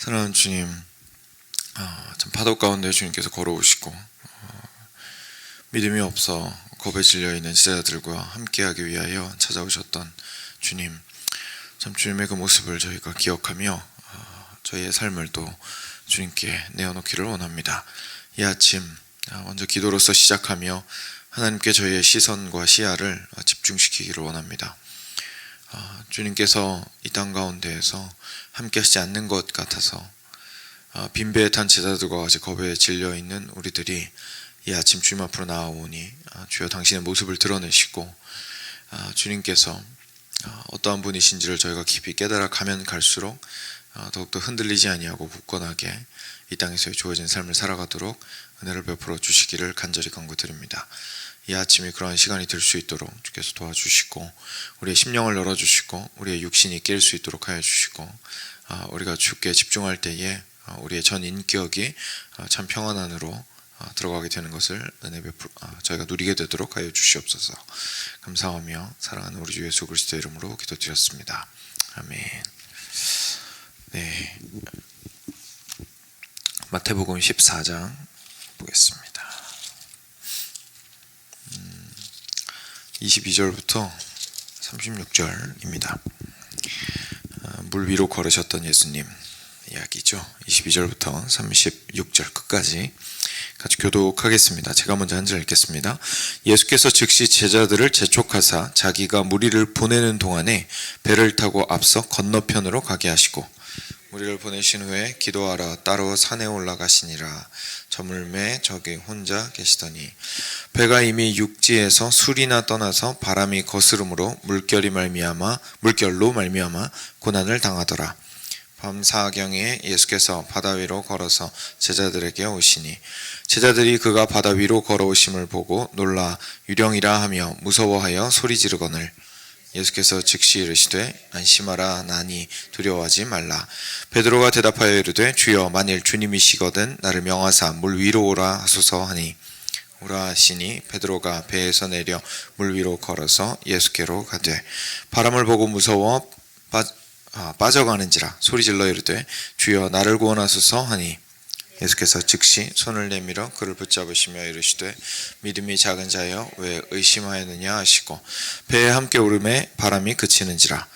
사랑하는 주님, 참 파도 가운데 주님께서 걸어오시고 믿음이 없어 겁에 질려있는 제자들과 함께하기 위하여 찾아오셨던 주님, 참 주님의 그 모습을 저희가 기억하며 저희의 삶을 또 주님께 내어놓기를 원합니다. 이 아침 먼저 기도로서 시작하며 하나님께 저희의 시선과 시야를 집중시키기를 원합니다. 주님께서 이 땅 가운데에서 함께 하시지 않는 것 같아서 빈배에 탄 제자들과 같이 겁에 질려있는 우리들이 이 아침 주님 앞으로 나아오니 주여 당신의 모습을 드러내시고 주님께서 어떠한 분이신지를 저희가 깊이 깨달아 가면 갈수록 더욱더 흔들리지 아니하고 굳건하게 이 땅에서의 주어진 삶을 살아가도록 은혜를 베풀어 주시기를 간절히 간구드립니다. 이 아침이 그러한 시간이 될 수 있도록 주께서 도와주시고 우리의 심령을 열어주시고 우리의 육신이 깰 수 있도록 하여 주시고 우리가 주께 집중할 때에 우리의 전 인격이 참 평안 안으로 들어가게 되는 것을 저희가 누리게 되도록 하여 주시옵소서. 감사하며 사랑하는 우리 주 예수 그리스도의 이름으로 기도드렸습니다. 아멘. 네, 마태복음 14장 보겠습니다. 22절부터 36절입니다. 물 위로 걸으셨던 예수님 이야기죠. 22절부터 36절 끝까지 같이 교독하겠습니다. 제가 먼저 한 절 읽겠습니다. 예수께서 즉시 제자들을 재촉하사 자기가 무리를 보내는 동안에 배를 타고 앞서 건너편으로 가게 하시고 무리를 보내신 후에 기도하러 따로 산에 올라가시니라. 저물매 저기 혼자 계시더니 배가 이미 육지에서 술이나 떠나서 바람이 거스름으로 물결로 말미암아 고난을 당하더라. 밤 사경에 예수께서 바다 위로 걸어서 제자들에게 오시니 제자들이 그가 바다 위로 걸어오심을 보고 놀라 유령이라 하며 무서워하여 소리 지르거늘 예수께서 즉시 이르시되 안심하라 나니 두려워하지 말라. 베드로가 대답하여 이르되 주여 만일 주님이시거든 나를 명하사 물 위로 오라 하소서 하니 오라 하시니 베드로가 배에서 내려 물 위로 걸어서 예수께로 가되 바람을 보고 무서워 빠져가는지라 소리질러 이르되 주여 나를 구원하소서 하니 예수께서 즉시 손을 내밀어 그를 붙잡으시며 이르시되 믿음이 작은 자여 왜 의심하였느냐 하시고 배에 함께 오름에 바람이 그치는지라.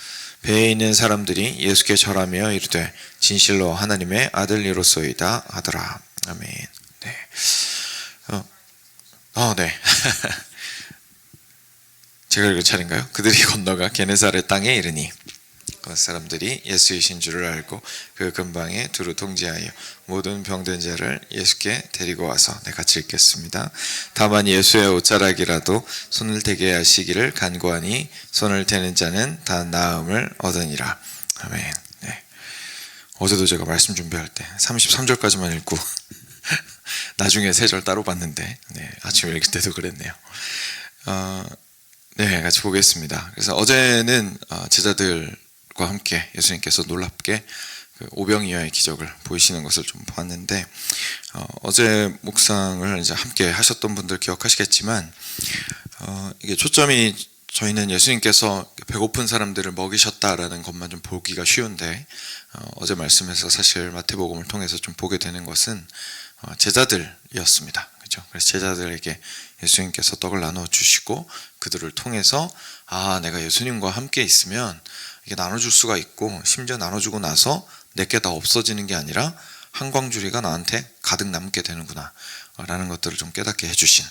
배에 있는 사람들이 예수께 절하며 이르되 진실로 하나님의 아들이로소이다 하더라. 아멘. 네. 네. 제가 읽을 차례인가요? 그들이 건너가 게네사렛 땅에 이르니 그 사람들이 예수이신 줄을 알고 그 근방에 두루 통제하여 모든 병든 자를 예수께 데리고 와서 같이 읽겠습니다. 다만 예수의 옷자락이라도 손을 대게 하시기를 간구하니 손을 대는 자는 다 나음을 얻으니라. 아멘. 네. 어제도 제가 말씀 준비할 때 33절까지만 읽고 나중에 3절 따로 봤는데 아침에 읽을 때도 그랬네요. 네, 같이 보겠습니다. 그래서 어제는 제자들과 함께 예수님께서 놀랍게 그 오병이어의 기적을 보이시는 것을 좀 봤는데 어제 묵상을 이제 함께 하셨던 분들 기억하시겠지만 이게 초점이 저희는 예수님께서 배고픈 사람들을 먹이셨다라는 것만 좀 보기가 쉬운데 어제 말씀에서 사실 마태복음을 통해서 좀 보게 되는 것은 제자들이었습니다. 그렇죠? 그래서 제자들에게 예수님께서 떡을 나눠 주시고 그들을 통해서 내가 예수님과 함께 있으면 이게 나눠줄 수가 있고 심지어 나눠주고 나서 내게 다 없어지는 게 아니라 한광주리가 나한테 가득 남게 되는구나 라는 것들을 좀 깨닫게 해주신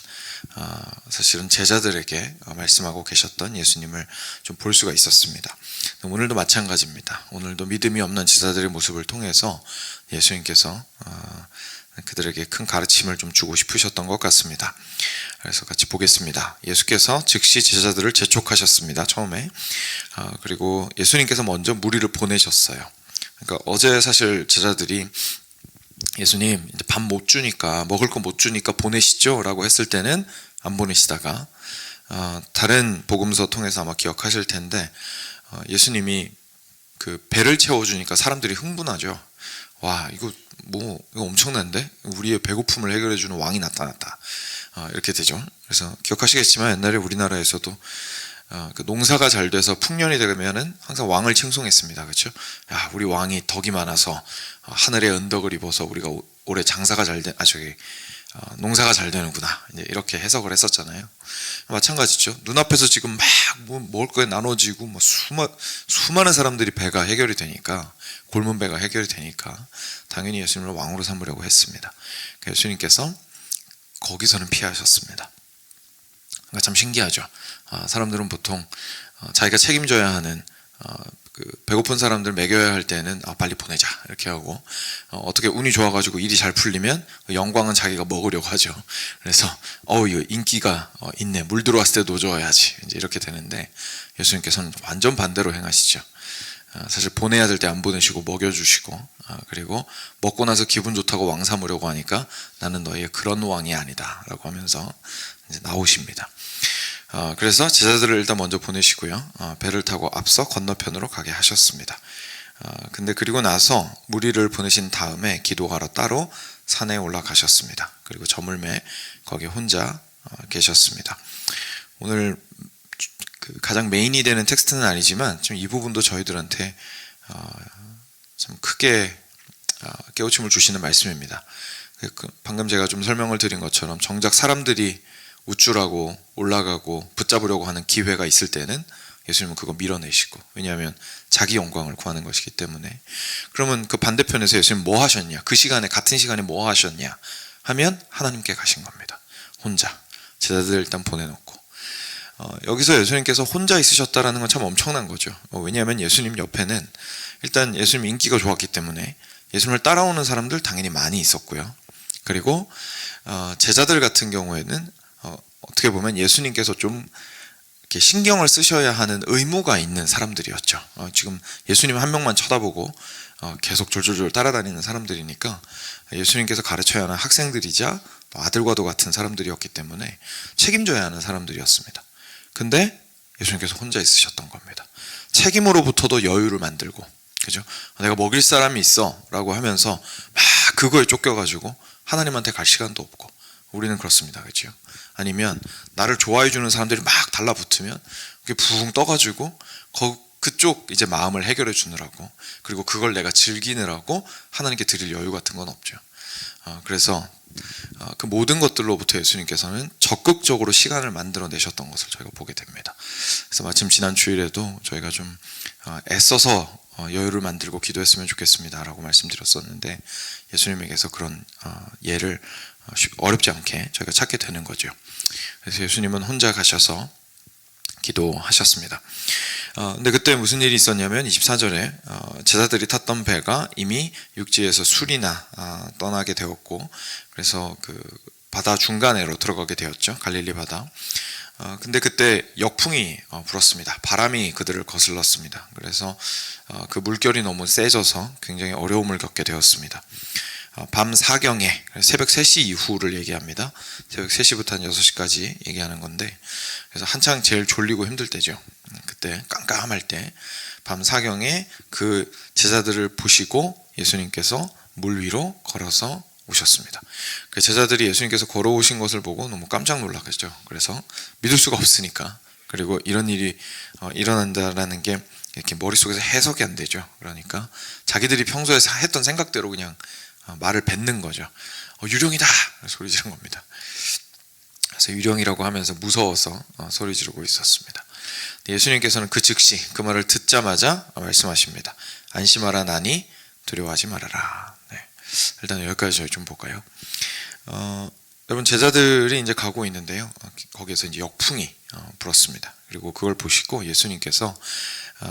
사실은 제자들에게 말씀하고 계셨던 예수님을 좀 볼 수가 있었습니다. 오늘도 마찬가지입니다. 오늘도 믿음이 없는 제자들의 모습을 통해서 예수님께서 그들에게 큰 가르침을 좀 주고 싶으셨던 것 같습니다. 그래서 같이 보겠습니다. 예수께서 즉시 제자들을 재촉하셨습니다. 처음에. 그리고 예수님께서 먼저 무리를 보내셨어요. 그러니까 어제 사실 제자들이 예수님 이제 밥 못 주니까 먹을 거 못 주니까 보내시죠 라고 했을 때는 안 보내시다가 다른 복음서 통해서 아마 기억하실 텐데 예수님이 그 배를 채워주니까 사람들이 흥분하죠. 와 이거 엄청난데? 우리의 배고픔을 해결해주는 왕이 나타났다. 이렇게 되죠. 그래서 기억하시겠지만 옛날에 우리나라에서도 그 농사가 잘 돼서 풍년이 되면은 항상 왕을 칭송했습니다. 그렇죠? 야, 우리 왕이 덕이 많아서 하늘의 은덕을 입어서 우리가 올해 장사가 잘 돼, 농사가 잘 되는구나. 이제 이렇게 해석을 했었잖아요. 마찬가지죠. 눈앞에서 지금 막 먹을 거에 나눠지고 수많은 사람들이 배가 해결이 되니까, 골문 배가 해결이 되니까 당연히 예수님을 왕으로 삼으려고 했습니다. 예수님께서 거기서는 피하셨습니다. 그러니까 참 신기하죠. 사람들은 보통 자기가 책임져야 하는 그 배고픈 사람들 먹여야 할 때는 빨리 보내자 이렇게 하고, 어떻게 운이 좋아가지고 일이 잘 풀리면 영광은 자기가 먹으려고 하죠. 그래서 이거 인기가 있네, 물 들어왔을 때 노줘야지, 이제 이렇게 되는데, 예수님께서는 완전 반대로 행하시죠. 사실 보내야 될 때 안 보내시고 먹여주시고, 그리고 먹고 나서 기분 좋다고 왕 삼으려고 하니까 나는 너희의 그런 왕이 아니다 라고 하면서 이제 나오십니다. 그래서 제자들을 일단 먼저 보내시고요, 배를 타고 앞서 건너편으로 가게 하셨습니다. 근데 그리고 나서 무리를 보내신 다음에 기도하러 따로 산에 올라가셨습니다. 그리고 저물매 거기 혼자 계셨습니다. 오늘 그 가장 메인이 되는 텍스트는 아니지만 좀 이 부분도 저희들한테 참 크게 깨우침을 주시는 말씀입니다. 방금 제가 좀 설명을 드린 것처럼 정작 사람들이 우쭐하고 올라가고 붙잡으려고 하는 기회가 있을 때는 예수님은 그거 밀어내시고, 왜냐하면 자기 영광을 구하는 것이기 때문에. 그러면 그 반대편에서 예수님 뭐 하셨냐, 그 시간에, 같은 시간에 뭐 하셨냐 하면 하나님께 가신 겁니다. 혼자 제자들 일단 보내놓고. 여기서 예수님께서 혼자 있으셨다라는 건 참 엄청난 거죠. 왜냐하면 예수님 옆에는 일단 예수님 인기가 좋았기 때문에 예수님을 따라오는 사람들 당연히 많이 있었고요. 그리고 제자들 같은 경우에는 어떻게 보면 예수님께서 좀 이렇게 신경을 쓰셔야 하는 의무가 있는 사람들이었죠. 지금 예수님 한 명만 쳐다보고 계속 졸졸졸 따라다니는 사람들이니까 예수님께서 가르쳐야 하는 학생들이자 아들과도 같은 사람들이었기 때문에 책임져야 하는 사람들이었습니다. 근데 예수님께서 혼자 있으셨던 겁니다. 책임으로부터도 여유를 만들고, 그죠? 내가 먹일 사람이 있어 라고 하면서 막 그거에 쫓겨가지고 하나님한테 갈 시간도 없고, 우리는 그렇습니다. 그죠? 아니면 나를 좋아해 주는 사람들이 막 달라붙으면 그게 붕 떠가지고 그쪽 이제 마음을 해결해 주느라고, 그리고 그걸 내가 즐기느라고 하나님께 드릴 여유 같은 건 없죠. 그래서 그 모든 것들로부터 예수님께서는 적극적으로 시간을 만들어 내셨던 것을 저희가 보게 됩니다. 그래서 마침 지난 주일에도 저희가 좀 애써서 여유를 만들고 기도했으면 좋겠습니다 라고 말씀드렸었는데, 예수님에게서 그런 예를 어렵지 않게 저희가 찾게 되는 거죠. 그래서 예수님은 혼자 가셔서 기도하셨습니다. 근데 그때 무슨 일이 있었냐면 24절에 제자들이 탔던 배가 이미 육지에서 술이나 떠나게 되었고, 그래서 그 바다 중간으로 들어가게 되었죠. 갈릴리 바다. 근데 그때 역풍이 불었습니다. 바람이 그들을 거슬렀습니다. 그래서 그 물결이 너무 세져서 굉장히 어려움을 겪게 되었습니다. 밤 4경에, 새벽 3시 이후를 얘기합니다. 새벽 3시부터 한 6시까지 얘기하는 건데, 그래서 한창 제일 졸리고 힘들 때죠. 그때 깜깜할 때 밤 4경에 그 제자들을 보시고 예수님께서 물 위로 걸어서 오셨습니다. 그 제자들이 예수님께서 걸어오신 것을 보고 너무 깜짝 놀랐겠죠. 그래서 믿을 수가 없으니까, 그리고 이런 일이 일어난다라는 게 이렇게 머릿속에서 해석이 안 되죠. 그러니까 자기들이 평소에 했던 생각대로 그냥 말을 뱉는 거죠. 유령이다! 소리 지른 겁니다. 그래서 유령이라고 하면서 무서워서 소리 지르고 있었습니다. 예수님께서는 그 즉시 그 말을 듣자마자 말씀하십니다. 안심하라, 나니 두려워하지 말아라. 네. 일단 여기까지 저희 좀 볼까요? 여러분, 제자들이 이제 가고 있는데요. 거기에서 이제 역풍이 불었습니다. 그리고 그걸 보시고 예수님께서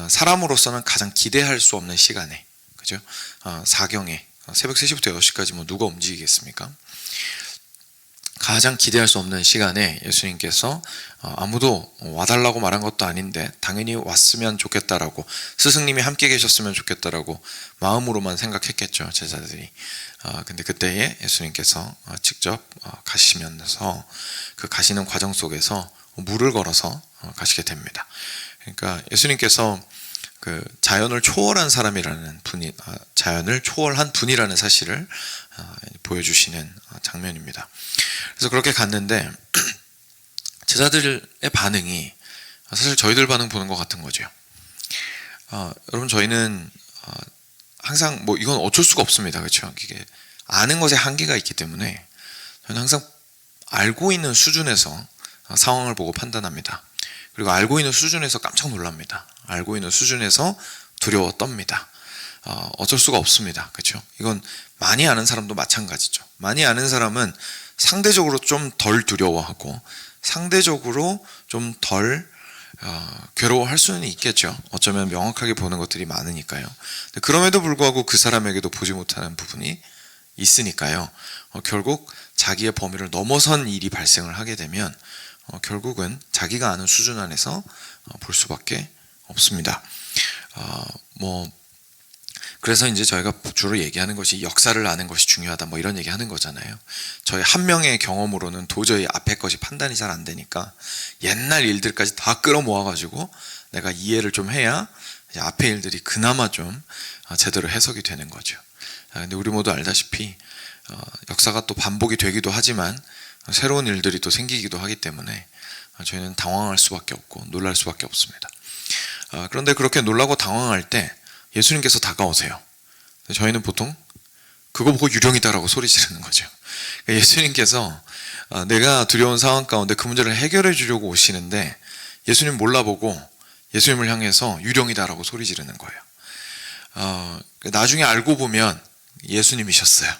사람으로서는 가장 기대할 수 없는 시간에, 그죠? 4경에 새벽 3시부터 6시까지 뭐 누가 움직이겠습니까? 가장 기대할 수 없는 시간에 예수님께서 아무도 와달라고 말한 것도 아닌데 당연히 왔으면 좋겠다라고, 스승님이 함께 계셨으면 좋겠다라고 마음으로만 생각했겠죠, 제자들이. 근데 그때에 예수님께서 직접 가시면서 그 가시는 과정 속에서 물을 걸어서 가시게 됩니다. 그러니까 예수님께서 그 자연을 초월한 사람이라는 분이, 자연을 초월한 분이라는 사실을 보여주시는 장면입니다. 그래서 그렇게 갔는데 제자들의 반응이 사실 저희들 반응 보는 것 같은 거죠. 여러분 저희는 항상 뭐 이건 어쩔 수가 없습니다. 그렇죠? 이게 아는 것에 한계가 있기 때문에 저는 항상 알고 있는 수준에서 상황을 보고 판단합니다. 그리고 알고 있는 수준에서 깜짝 놀랍니다. 알고 있는 수준에서 두려워 떱니다. 어쩔 수가 없습니다. 그렇죠? 이건 많이 아는 사람도 마찬가지죠. 많이 아는 사람은 상대적으로 좀 덜 두려워하고 상대적으로 좀 덜 괴로워할 수는 있겠죠. 어쩌면 명확하게 보는 것들이 많으니까요. 그럼에도 불구하고 그 사람에게도 보지 못하는 부분이 있으니까요. 결국 자기의 범위를 넘어선 일이 발생을 하게 되면 결국은 자기가 아는 수준 안에서 볼 수밖에 없습니다. 그래서 이제 저희가 주로 얘기하는 것이 역사를 아는 것이 중요하다 뭐 이런 얘기 하는 거잖아요. 저희 한 명의 경험으로는 도저히 앞에 것이 판단이 잘 안 되니까 옛날 일들까지 다 끌어모아 가지고 내가 이해를 좀 해야 이제 앞에 일들이 그나마 좀 제대로 해석이 되는 거죠. 근데 우리 모두 알다시피 역사가 또 반복이 되기도 하지만 새로운 일들이 또 생기기도 하기 때문에 저희는 당황할 수밖에 없고 놀랄 수밖에 없습니다. 그런데 그렇게 놀라고 당황할 때 예수님께서 다가오세요. 저희는 보통 그거 보고 유령이다라고 소리 지르는 거죠. 예수님께서 내가 두려운 상황 가운데 그 문제를 해결해 주려고 오시는데 예수님 몰라보고 예수님을 향해서 유령이다라고 소리 지르는 거예요. 나중에 알고 보면 예수님이셨어요.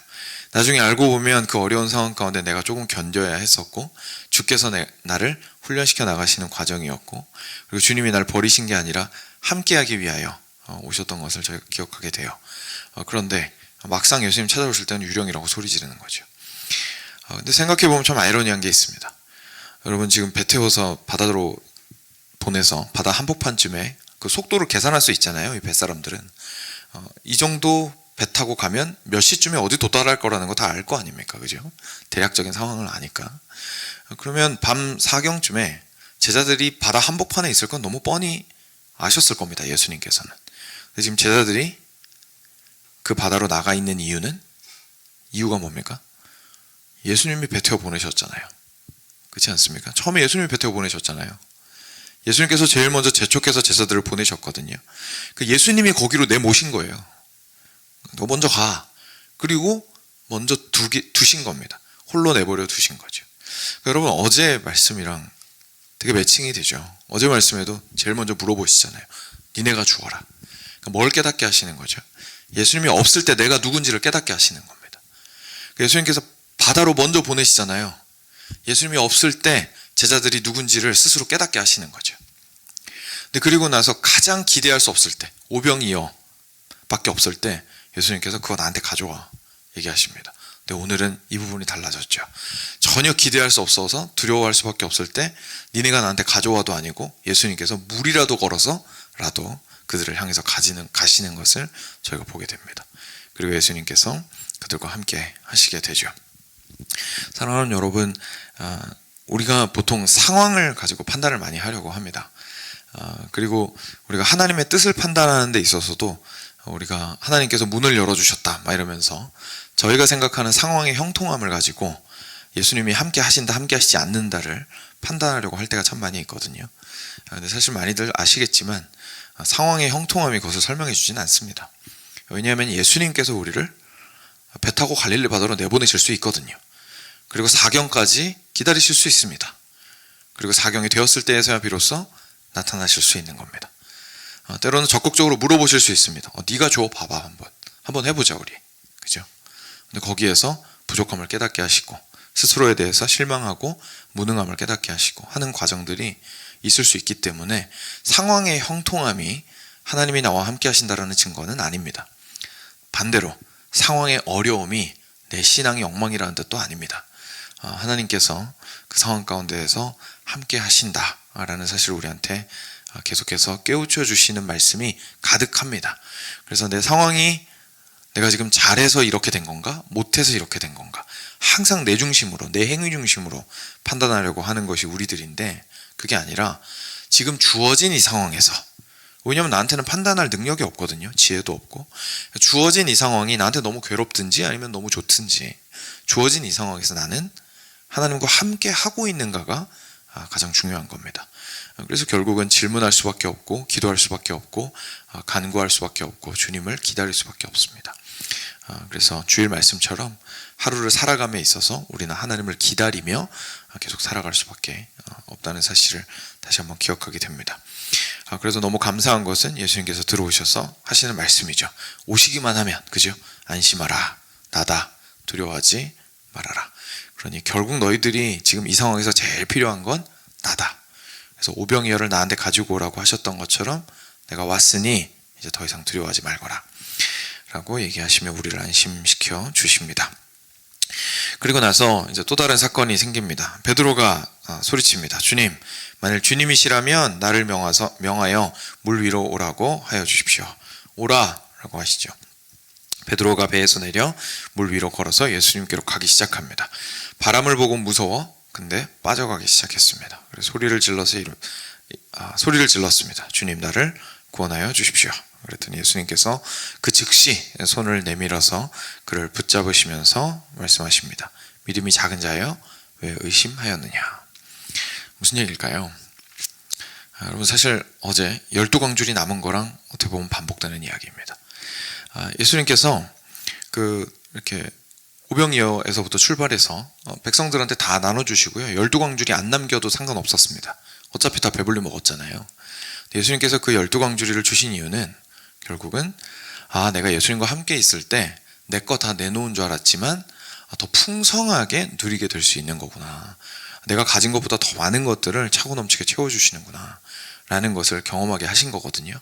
나중에 알고 보면 그 어려운 상황 가운데 내가 조금 견뎌야 했었고 주께서 나를 훈련시켜 나가시는 과정이었고 그리고 주님이 날 버리신 게 아니라 함께하기 위하여 오셨던 것을 저희가 기억하게 돼요. 그런데 막상 예수님 찾아오실 때는 유령이라고 소리 지르는 거죠. 근데 생각해보면 참 아이러니한 게 있습니다. 여러분 지금 배 태워서 바다로 보내서 바다 한복판쯤에 그 속도를 계산할 수 있잖아요. 이 뱃사람들은 이 정도 배 타고 가면 몇 시쯤에 어디 도달할 거라는 거 다 알 거 아닙니까? 그죠? 대략적인 상황을 아니까. 그러면 밤 사경쯤에 제자들이 바다 한복판에 있을 건 너무 뻔히 아셨을 겁니다. 예수님께서는. 근데 지금 제자들이 그 바다로 나가 있는 이유가 뭡니까? 예수님이 배 태워 보내셨잖아요. 그렇지 않습니까? 처음에 예수님이 배 태워 보내셨잖아요. 예수님께서 제일 먼저 재촉해서 제자들을 보내셨거든요. 그 예수님이 거기로 내모신 거예요. 너 먼저 가. 그리고 먼저 두신 겁니다. 홀로 내버려 두신 거죠. 여러분 어제 말씀이랑 되게 매칭이 되죠. 어제 말씀에도 제일 먼저 물어보시잖아요. 니네가 죽어라. 그러니까 뭘 깨닫게 하시는 거죠? 예수님이 없을 때 내가 누군지를 깨닫게 하시는 겁니다. 예수님께서 바다로 먼저 보내시잖아요. 예수님이 없을 때 제자들이 누군지를 스스로 깨닫게 하시는 거죠. 근데 그리고 나서 가장 기대할 수 없을 때 오병이어 밖에 없을 때 예수님께서 그거 나한테 가져와 얘기하십니다. 근데 오늘은 이 부분이 달라졌죠. 전혀 기대할 수 없어서 두려워할 수밖에 없을 때 니네가 나한테 가져와도 아니고 예수님께서 물이라도 걸어서라도 그들을 향해서 가시는 것을 저희가 보게 됩니다. 그리고 예수님께서 그들과 함께 하시게 되죠. 사랑하는 여러분, 우리가 보통 상황을 가지고 판단을 많이 하려고 합니다. 그리고 우리가 하나님의 뜻을 판단하는 데 있어서도 우리가 하나님께서 문을 열어주셨다 막 이러면서 저희가 생각하는 상황의 형통함을 가지고 예수님이 함께 하신다 함께 하시지 않는다를 판단하려고 할 때가 참 많이 있거든요. 근데 사실 많이들 아시겠지만 상황의 형통함이 그것을 설명해 주지는 않습니다. 왜냐하면 예수님께서 우리를 배 타고 갈릴리 바다로 내보내실 수 있거든요. 그리고 사경까지 기다리실 수 있습니다. 그리고 사경이 되었을 때에서야 비로소 나타나실 수 있는 겁니다. 때로는 적극적으로 물어보실 수 있습니다. 네가 줘 봐봐 한번 해보자 우리. 그죠? 근데 거기에서 부족함을 깨닫게 하시고 스스로에 대해서 실망하고 무능함을 깨닫게 하시고 하는 과정들이 있을 수 있기 때문에 상황의 형통함이 하나님이 나와 함께 하신다라는 증거는 아닙니다. 반대로 상황의 어려움이 내 신앙의 엉망이라는 뜻도 아닙니다. 하나님께서 그 상황 가운데에서 함께 하신다라는 사실을 우리한테 계속해서 깨우쳐 주시는 말씀이 가득합니다. 그래서 내 상황이 내가 지금 잘해서 이렇게 된 건가? 못해서 이렇게 된 건가? 항상 내 중심으로, 내 행위 중심으로 판단하려고 하는 것이 우리들인데 그게 아니라 지금 주어진 이 상황에서, 왜냐하면 나한테는 판단할 능력이 없거든요. 지혜도 없고. 주어진 이 상황이 나한테 너무 괴롭든지 아니면 너무 좋든지 주어진 이 상황에서 나는 하나님과 함께 하고 있는가가 가장 중요한 겁니다. 그래서 결국은 질문할 수밖에 없고 기도할 수밖에 없고 간구할 수밖에 없고 주님을 기다릴 수밖에 없습니다. 그래서 주일 말씀처럼 하루를 살아감에 있어서 우리는 하나님을 기다리며 계속 살아갈 수밖에 없다는 사실을 다시 한번 기억하게 됩니다. 그래서 너무 감사한 것은 예수님께서 들어오셔서 하시는 말씀이죠. 오시기만 하면, 그죠? 안심하라, 나다, 두려워하지 말아라. 그러니 결국 너희들이 지금 이 상황에서 제일 필요한 건 나다. 그래서 오병이어를 나한테 가지고 오라고 하셨던 것처럼 내가 왔으니 이제 더 이상 두려워하지 말거라 라고 얘기하시며 우리를 안심시켜 주십니다. 그리고 나서 이제 또 다른 사건이 생깁니다. 베드로가 소리칩니다. 주님, 만일 주님이시라면 나를 명하여 물 위로 오라고 하여 주십시오. 오라 라고 하시죠. 베드로가 배에서 내려 물 위로 걸어서 예수님께로 가기 시작합니다. 바람을 보고 무서워 근데 빠져가기 시작했습니다. 그래서 소리를 질렀습니다. 주님, 나를 구원하여 주십시오. 그랬더니 예수님께서 그 즉시 손을 내밀어서 그를 붙잡으시면서 말씀하십니다. 믿음이 작은 자여, 왜 의심하였느냐. 무슨 얘기일까요? 여러분, 사실 어제 12광줄이 남은 거랑 어떻게 보면 반복되는 이야기입니다. 예수님께서 이렇게 오병이어에서부터 출발해서 백성들한테 다 나눠주시고요. 12광줄이 안 남겨도 상관없었습니다. 어차피 다 배불리 먹었잖아요. 예수님께서 그 12광주리를 주신 이유는 결국은 내가 예수님과 함께 있을 때 내 거 다 내놓은 줄 알았지만 더 풍성하게 누리게 될 수 있는 거구나. 내가 가진 것보다 더 많은 것들을 차고 넘치게 채워주시는구나 라는 것을 경험하게 하신 거거든요.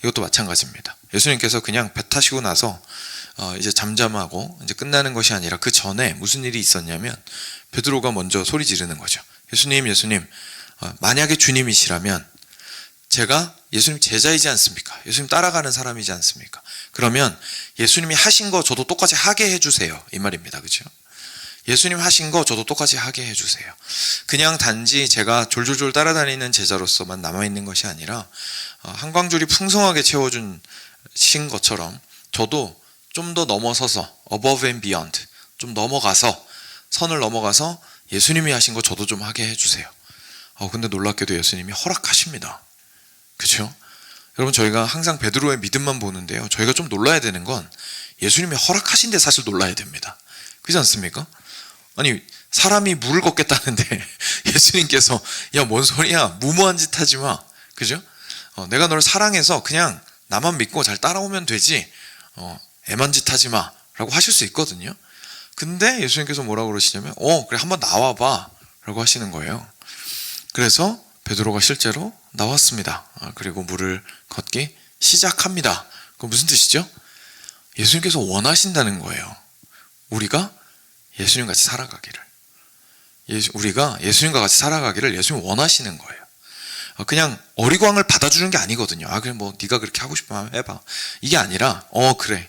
이것도 마찬가지입니다. 예수님께서 그냥 배 타시고 나서 이제 잠잠하고 이제 끝나는 것이 아니라 그 전에 무슨 일이 있었냐면 베드로가 먼저 소리 지르는 거죠. 예수님, 만약에 주님이시라면 제가 예수님 제자이지 않습니까? 예수님 따라가는 사람이지 않습니까? 그러면 예수님이 하신 거 저도 똑같이 하게 해주세요. 이 말입니다. 그렇죠? 예수님 하신 거 저도 똑같이 하게 해주세요. 그냥 단지 제가 졸졸졸 따라다니는 제자로서만 남아있는 것이 아니라 한광줄이 풍성하게 채워주신 것처럼 저도 좀 더 넘어서서 above and beyond, 좀 넘어가서 선을 넘어가서 예수님이 하신 거 저도 좀 하게 해주세요. 근데 놀랍게도 예수님이 허락하십니다. 그렇죠? 여러분, 저희가 항상 베드로의 믿음만 보는데요, 저희가 좀 놀라야 되는 건 예수님이 허락하신데 사실 놀라야 됩니다. 그렇지 않습니까? 아니, 사람이 물을 걷겠다는데 예수님께서 야, 뭔 소리야, 무모한 짓 하지 마. 그죠? 내가 너를 사랑해서 그냥 나만 믿고 잘 따라오면 되지, 애만 짓 하지 마 라고 하실 수 있거든요. 근데 예수님께서 뭐라고 그러시냐면 그래, 한번 나와봐 라고 하시는 거예요. 그래서 베드로가 실제로 나왔습니다. 그리고 물을 걷기 시작합니다. 그건 무슨 뜻이죠? 예수님께서 원하신다는 거예요. 우리가 예수님같이 살아가기를. 우리가 예수님과 같이 살아가기를 예수님 원하시는 거예요. 그냥 어리광을 받아주는 게 아니거든요. 그래, 뭐 네가 그렇게 하고 싶으면 해봐. 이게 아니라 그래,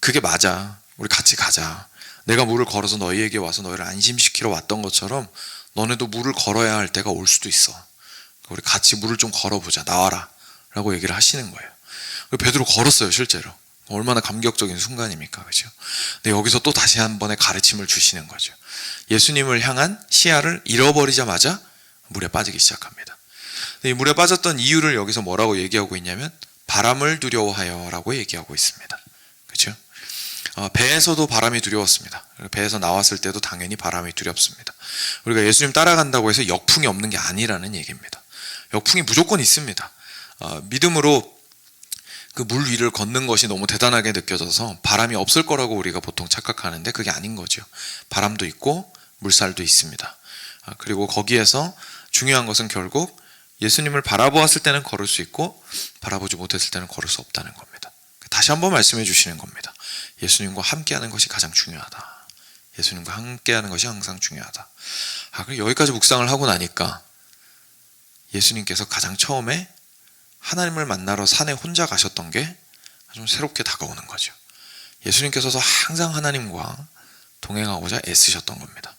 그게 맞아, 우리 같이 가자. 내가 물을 걸어서 너희에게 와서 너희를 안심시키러 왔던 것처럼 너네도 물을 걸어야 할 때가 올 수도 있어. 우리 같이 물을 좀 걸어보자, 나와라 라고 얘기를 하시는 거예요. 베드로 걸었어요. 실제로. 얼마나 감격적인 순간입니까? 그죠? 근데 여기서 또 다시 한 번의 가르침을 주시는 거죠. 예수님을 향한 시야를 잃어버리자마자 물에 빠지기 시작합니다. 이 물에 빠졌던 이유를 여기서 뭐라고 얘기하고 있냐면 바람을 두려워하여 라고 얘기하고 있습니다. 그렇죠? 배에서도 바람이 두려웠습니다. 배에서 나왔을 때도 당연히 바람이 두렵습니다. 우리가 예수님 따라간다고 해서 역풍이 없는 게 아니라는 얘기입니다. 역풍이 무조건 있습니다. 믿음으로 그 물 위를 걷는 것이 너무 대단하게 느껴져서 바람이 없을 거라고 우리가 보통 착각하는데 그게 아닌 거죠. 바람도 있고 물살도 있습니다. 그리고 거기에서 중요한 것은 결국 예수님을 바라보았을 때는 걸을 수 있고 바라보지 못했을 때는 걸을 수 없다는 겁니다. 다시 한번 말씀해 주시는 겁니다. 예수님과 함께하는 것이 가장 중요하다. 예수님과 함께하는 것이 항상 중요하다. 그리고 여기까지 묵상을 하고 나니까 예수님께서 가장 처음에 하나님을 만나러 산에 혼자 가셨던 게 좀 새롭게 다가오는 거죠. 예수님께서도 항상 하나님과 동행하고자 애쓰셨던 겁니다.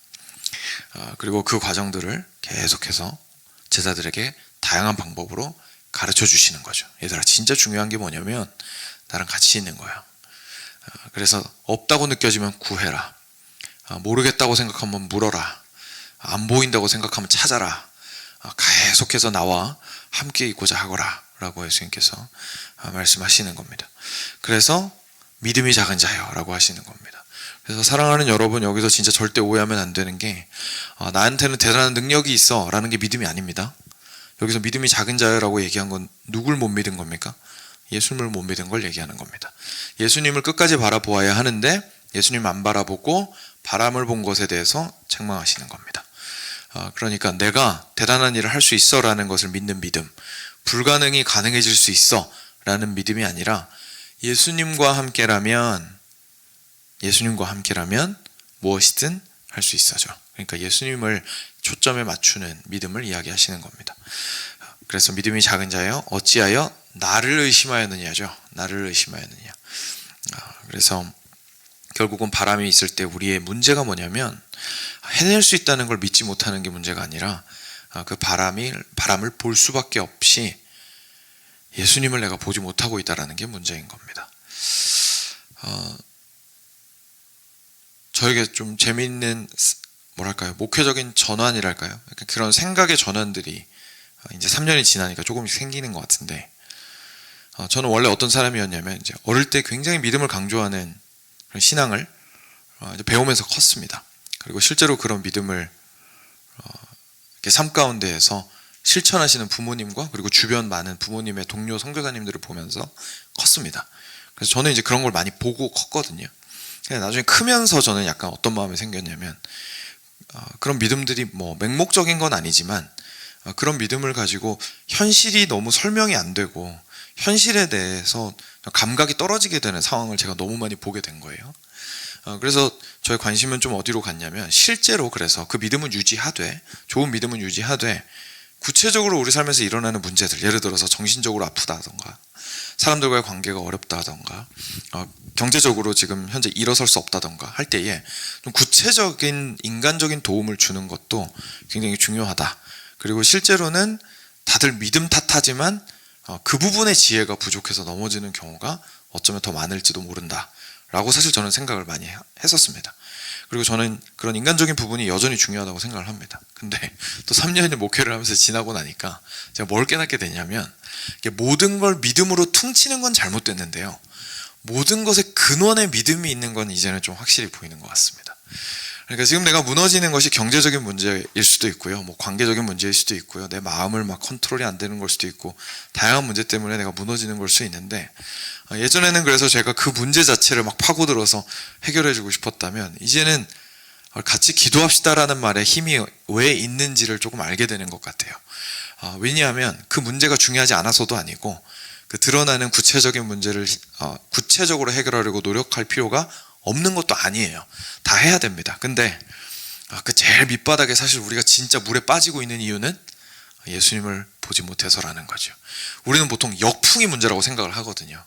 그리고 그 과정들을 계속해서 제자들에게 다양한 방법으로 가르쳐 주시는 거죠. 얘들아, 진짜 중요한 게 뭐냐면 나랑 같이 있는 거야. 그래서 없다고 느껴지면 구해라. 모르겠다고 생각하면 물어라. 안 보인다고 생각하면 찾아라. 계속해서 나와 함께 있고자 하거라 라고 예수님께서 말씀하시는 겁니다. 그래서 믿음이 작은 자여 라고 하시는 겁니다. 그래서 사랑하는 여러분, 여기서 진짜 절대 오해하면 안 되는 게 나한테는 대단한 능력이 있어 라는 게 믿음이 아닙니다. 여기서 믿음이 작은 자여라고 얘기한 건 누굴 못 믿은 겁니까? 예수님을 못 믿은 걸 얘기하는 겁니다. 예수님을 끝까지 바라보아야 하는데 예수님 안 바라보고 바람을 본 것에 대해서 책망하시는 겁니다. 그러니까 내가 대단한 일을 할 수 있어 라는 것을 믿는 믿음, 불가능이 가능해질 수 있어 라는 믿음이 아니라 예수님과 함께라면 무엇이든 할 수 있어져. 그러니까 예수님을 초점에 맞추는 믿음을 이야기하시는 겁니다. 그래서 믿음이 작은 자여 어찌하여 나를 의심하였느냐죠. 나를 의심하였느냐. 그래서 결국은 바람이 있을 때 우리의 문제가 뭐냐면 해낼 수 있다는 걸 믿지 못하는 게 문제가 아니라 그 바람을 볼 수밖에 없이 예수님을 내가 보지 못하고 있다는 게 문제인 겁니다. 저에게 좀 재미있는 목회적인 전환이랄까요? 그런 생각의 전환들이 이제 3년이 지나니까 조금씩 생기는 것 같은데, 저는 원래 어떤 사람이었냐면 이제 어릴 때 굉장히 믿음을 강조하는 그런 신앙을 이제 배우면서 컸습니다. 그리고 실제로 그런 믿음을 이렇게 삶 가운데에서 실천하시는 부모님과 그리고 주변 많은 부모님의 동료 선교사님들을 보면서 컸습니다. 그래서 저는 이제 그런 걸 많이 보고 컸거든요. 나중에 크면서 저는 약간 어떤 마음이 생겼냐면 그런 믿음들이 뭐 맹목적인 건 아니지만 그런 믿음을 가지고 현실이 너무 설명이 안 되고 현실에 대해서 감각이 떨어지게 되는 상황을 제가 너무 많이 보게 된 거예요. 그래서 저의 관심은 좀 어디로 갔냐면 실제로 그래서 그 믿음은 유지하되, 좋은 믿음은 유지하되 구체적으로 우리 삶에서 일어나는 문제들, 예를 들어서 정신적으로 아프다던가 사람들과의 관계가 어렵다던가 경제적으로 지금 현재 일어설 수 없다던가 할 때에 좀 구체적인 인간적인 도움을 주는 것도 굉장히 중요하다. 그리고 실제로는 다들 믿음 탓하지만 그 부분의 지혜가 부족해서 넘어지는 경우가 어쩌면 더 많을지도 모른다 라고 사실 저는 생각을 많이 했었습니다. 그리고 저는 그런 인간적인 부분이 여전히 중요하다고 생각을 합니다. 근데 또 3년의 목회를 하면서 지나고 나니까 제가 뭘 깨닫게 되냐면 모든 걸 믿음으로 퉁치는 건 잘못됐는데요, 모든 것에 근원의 믿음이 있는 건 이제는 좀 확실히 보이는 것 같습니다. 그러니까 지금 내가 무너지는 것이 경제적인 문제일 수도 있고요, 뭐 관계적인 문제일 수도 있고요, 내 마음을 막 컨트롤이 안 되는 걸 수도 있고, 다양한 문제 때문에 내가 무너지는 걸 수 있는데, 예전에는 그래서 제가 그 문제 자체를 막 파고들어서 해결해주고 싶었다면 이제는 같이 기도합시다라는 말에 힘이 왜 있는지를 조금 알게 되는 것 같아요. 왜냐하면 그 문제가 중요하지 않아서도 아니고, 그 드러나는 구체적인 문제를 구체적으로 해결하려고 노력할 필요가 없는 것도 아니에요. 다 해야 됩니다. 근데 그 제일 밑바닥에 사실 우리가 진짜 물에 빠지고 있는 이유는 예수님을 보지 못해서라는 거죠. 우리는 보통 역풍이 문제라고 생각을 하거든요.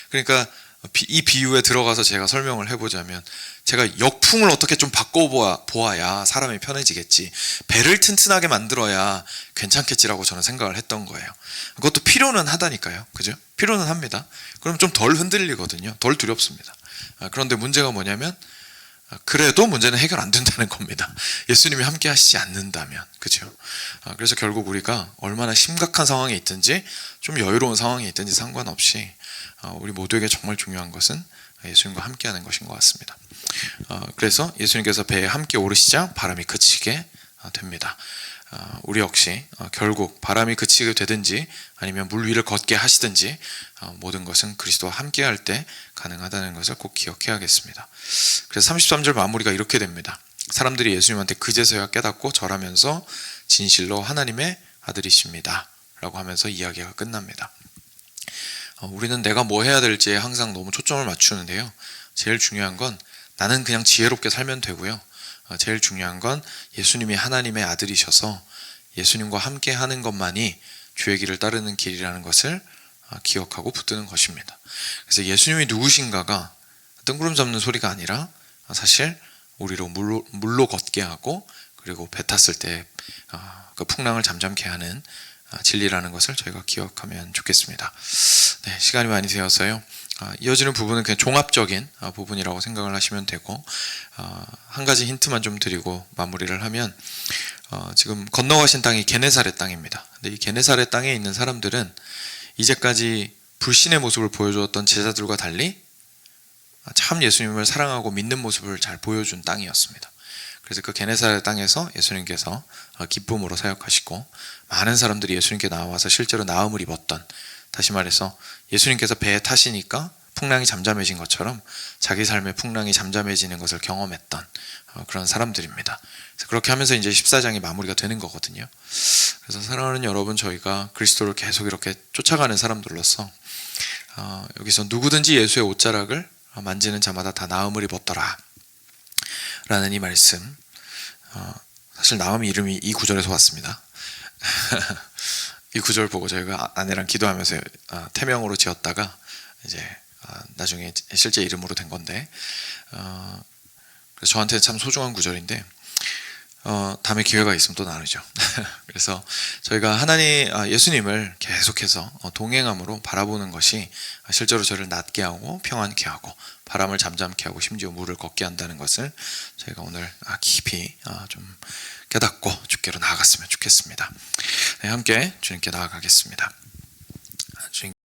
그러니까 이 비유에 들어가서 제가 설명을 해보자면, 제가 역풍을 어떻게 좀 바꿔보아야 사람이 편해지겠지, 배를 튼튼하게 만들어야 괜찮겠지라고 저는 생각을 했던 거예요. 그것도 필요는 하다니까요. 그죠? 필요는 합니다. 그럼 좀 덜 흔들리거든요. 덜 두렵습니다. 그런데 문제가 뭐냐면 그래도 문제는 해결 안 된다는 겁니다. 예수님이 함께 하시지 않는다면. 그죠? 그래서 결국 우리가 얼마나 심각한 상황에 있든지 좀 여유로운 상황에 있든지 상관없이 우리 모두에게 정말 중요한 것은 예수님과 함께 하는 것인 것 같습니다. 그래서 예수님께서 배에 함께 오르시자 바람이 그치게 됩니다. 우리 역시 결국 바람이 그치게 되든지 아니면 물 위를 걷게 하시든지 모든 것은 그리스도와 함께 할 때 가능하다는 것을 꼭 기억해야겠습니다. 그래서 33절 마무리가 이렇게 됩니다. 사람들이 예수님한테 그제서야 깨닫고 절하면서 진실로 하나님의 아들이십니다 라고 하면서 이야기가 끝납니다. 우리는 내가 뭐 해야 될지에 항상 너무 초점을 맞추는데요, 제일 중요한 건 나는 그냥 지혜롭게 살면 되고요, 제일 중요한 건 예수님이 하나님의 아들이셔서 예수님과 함께 하는 것만이 주의 길을 따르는 길이라는 것을 기억하고 붙드는 것입니다. 그래서 예수님이 누구신가가 뜬구름 잡는 소리가 아니라 사실 우리로 물로 걷게 하고 그리고 배 탔을 때 그 풍랑을 잠잠케 하는 진리라는 것을 저희가 기억하면 좋겠습니다. 네, 시간이 많이 되어서요, 이어지는 부분은 그냥 종합적인 부분이라고 생각을 하시면 되고, 한 가지 힌트만 좀 드리고 마무리를 하면, 지금 건너가신 땅이 게네사렛 땅입니다. 근데 이 게네사렛 땅에 있는 사람들은 이제까지 불신의 모습을 보여주었던 제자들과 달리 참 예수님을 사랑하고 믿는 모습을 잘 보여준 땅이었습니다. 그래서 그 게네사렛 땅에서 예수님께서 기쁨으로 사역하시고 많은 사람들이 예수님께 나와서 실제로 나음을 입었던, 다시 말해서 예수님께서 배에 타시니까 풍랑이 잠잠해진 것처럼 자기 삶의 풍랑이 잠잠해지는 것을 경험했던 그런 사람들입니다. 그래서 그렇게 하면서 이제 14장이 마무리가 되는 거거든요. 그래서 사랑하는 여러분, 저희가 그리스도를 계속 이렇게 쫓아가는 사람들로서 여기서 누구든지 예수의 옷자락을 만지는 자마다 다 나음을 입었더라 라는 이 말씀, 사실 나음 이름이 이 구절에서 왔습니다. 이 구절 보고 저희가 아내랑 기도하면서 태명으로 지었다가 이제 나중에 실제 이름으로 된 건데, 그래서 저한테 참 소중한 구절인데 다음에 기회가 있으면 또 나누죠. 그래서 저희가 예수님을 계속해서 동행함으로 바라보는 것이 실제로 저를 낫게 하고 평안케 하고 바람을 잠잠케 하고 심지어 물을 걷게 한다는 것을 저희가 오늘 깊이 좀 깨닫고 주께로 나아갔으면 좋겠습니다. 네, 함께 주님께 나아가겠습니다. 주님